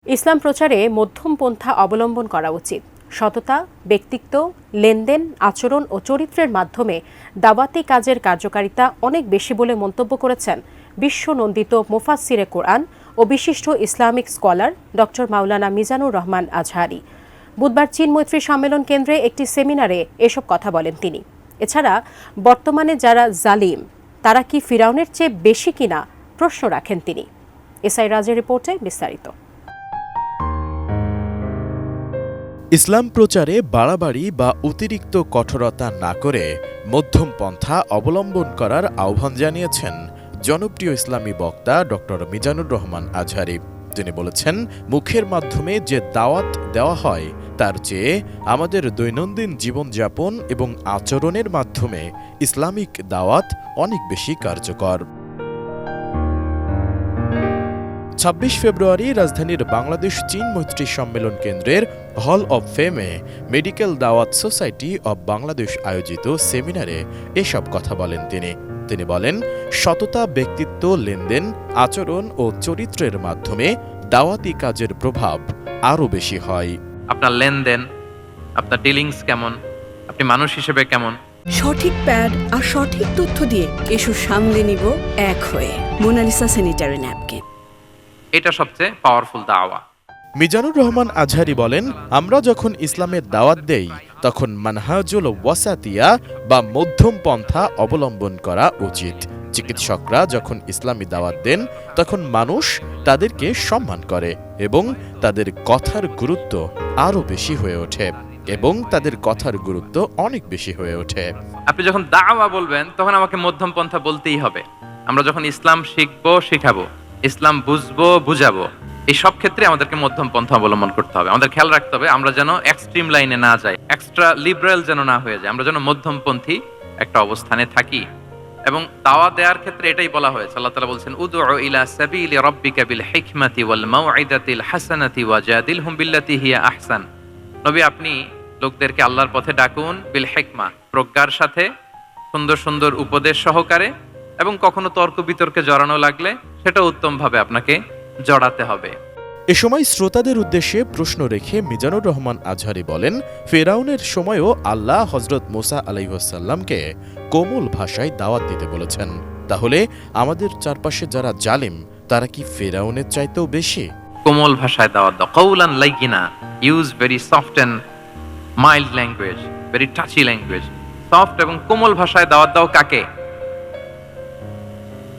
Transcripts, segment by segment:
ইসলাম প্রচারে মধ্যম পন্থা অবলম্বন করা উচিত। সততা, ব্যক্তিত্ব, লেনদেন, আচরণ ও চরিত্রের মাধ্যমে দাওয়াতি কাজের কার্যকারিতা অনেক বেশি বলে মন্তব্য করেছেন বিশ্বনন্দিত মুফাসসিরে কোরআন ও বিশিষ্ট ইসলামিক স্কলার ডক্টর মাওলানা মিজানুর রহমান আজহারি। বুধবার চীন মৈত্রী সম্মেলন কেন্দ্রে একটি সেমিনারে এসব কথা বলেন তিনি। এছাড়া বর্তমানে যারা জালিম তারা কি ফিরাউনের চেয়ে বেশি কিনা প্রশ্ন রাখেন তিনি। এসআই রাজের রিপোর্টে বিস্তারিত। ইসলাম প্রচারে বাড়াবাড়ি বা অতিরিক্ত কঠোরতা না করে মধ্যম পন্থা অবলম্বন করার আহ্বান জানিয়েছেন জনপ্রিয় ইসলামী বক্তা ডক্টর মিজানুর রহমান আজহারি। তিনি বলেছেন, মুখের মাধ্যমে যে দাওয়াত দেওয়া হয় তার চেয়ে আমাদের দৈনন্দিন জীবনযাপন এবং আচরণের মাধ্যমে ইসলামিক দাওয়াত অনেক বেশি কার্যকর। ২৬ ফেব্রুয়ারি রাজধানীর বাংলাদেশ চীন মৈত্রী সম্মেলন কেন্দ্রের হল অব ফেমে মেডিকেল দাওয়াত সোসাইটি অব বাংলাদেশ আয়োজিত সেমিনারে এসব কথা বলেন তিনি বলেন, সততা, ব্যক্তিত্ব, লেনদেন, আচরণ ও চরিত্রের মাধ্যমে দাওয়াতি কাজের প্রভাব আরও বেশি হয়। আপনার লেনদেন, আপনার ডিলিংস কেমন, আপনি মানুষ হিসেবে কেমন। সঠিক প্যাড আর সঠিক তথ্য দিয়ে এসব সামলে নিব এক হয়ে। মোনালিসা স্যানিটারি ন্যাপকিন, এটা সবচেয়ে পাওয়ারফুল দাওয়া। মিজানুর রহমান আজহারি বলেন, আমরা যখন ইসলামের দাওয়াত দেই তখন মানহাজুল ওয়াসাতিয়া বা মধ্যম পন্থা অবলম্বন করা উচিত। চিকিৎসকরা যখন ইসলামী দাওয়াত দেন তখন মানুষ তাদেরকে সম্মান করে এবং তাদের কথার গুরুত্ব আরও বেশি হয়ে ওঠে অনেক বেশি হয়ে ওঠে। আপনি যখন দাওয়া বলবেন তখন আমাকে মধ্যম পন্থা বলতেই হবে। আমরা যখন ইসলাম শিখবো, শিখাবো, ইসলাম বুঝবো, বুঝাবো, এই সব ক্ষেত্রে আমাদেরকে মধ্যম পন্থা অবলম্বন করতে হবে। আমাদের খেয়াল রাখতে হবে আমরা যেন এক্সট্রিম লাইনে না যাই, এক্সট্রা লিবারেল যেন না হয়ে যায়, আমরা যেন মধ্যমপন্থী একটা অবস্থানে থাকি। এবং দাওয়া দেওয়ার ক্ষেত্রে এটাই বলা হয়েছে, আল্লাহ তাআলা বলছেন, উদউ ইলা সাবিলি রাব্বিকা বিল হিকমাতি ওয়াল মাউইদাতিল হাসানাতি ওয়াজাদিলহুম বিল্লাতি হিয়া আহসান। নবী, আপনি লোকদেরকে আল্লাহর পথে ডাকুন, বিল হিকমা, প্রজ্ঞার সাথে, সুন্দর সুন্দর উপদেশ সহকারে, এবং কখনো তর্ক বিতর্কে জড়ানো লাগলে সেটা উত্তমভাবে আপনাকে জড়াতে হবে। এ সময় শ্রোতাদের উদ্দেশ্যে প্রশ্ন রেখে মিজানুর রহমান আজহারি বলেন, ফেরাউনের সময়ও আল্লাহ হযরত মুসা আলাইহিসসালামকে কোমল ভাষায় দাওয়াত দিতে বলেছেন। তাহলে আমাদের চারপাশে যারা জালিম তারা কি ফেরাউনের চাইতেও বেশি? কোমল ভাষায় দাওয়াত দাও, কওলান লাইয়িনা, use very soft and mild language, very touchy language. Soft এবং কোমল ভাষায় দাওয়াত দাও কাকে?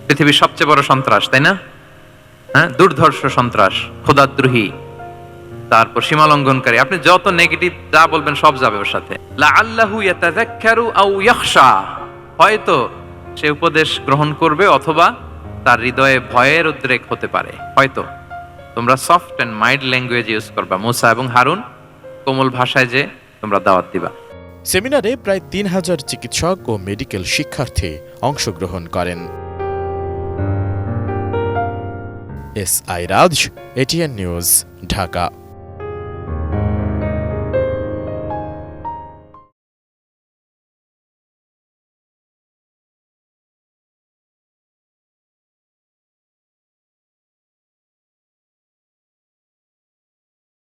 পৃথিবীর সবচেয়ে বড় সন্ত্রাস, তাই না? হ্যাঁ, দুর্ধর্ষ সন্ত্রাস, খোদাদ্রোহী, তারপর সীমালঙ্ঘনকারী। আপনি যত নেগেটিভ যা বলবেন সব যাবে ওর সাথে। লাআল্লাহু ইয়াতাযাক্কারু আও ইয়াখশা, হয়তো সে উপদেশ গ্রহণ করবে অথবা তার হৃদয়ে ভয়ের উদ্রেক হতে পারে। হয়তো তোমরা soft and mild language use করবা, মুসা এবং হারুন, কোমল ভাষায় যে তোমরা দাওয়াত দিবা। সেমিনারে প্রায় ৩,০০০ চিকিৎসক ও মেডিকেল শিক্ষার্থী অংশগ্রহণ করেন। এসআই রাজ, এটিএন নিউজ, ঢাকা।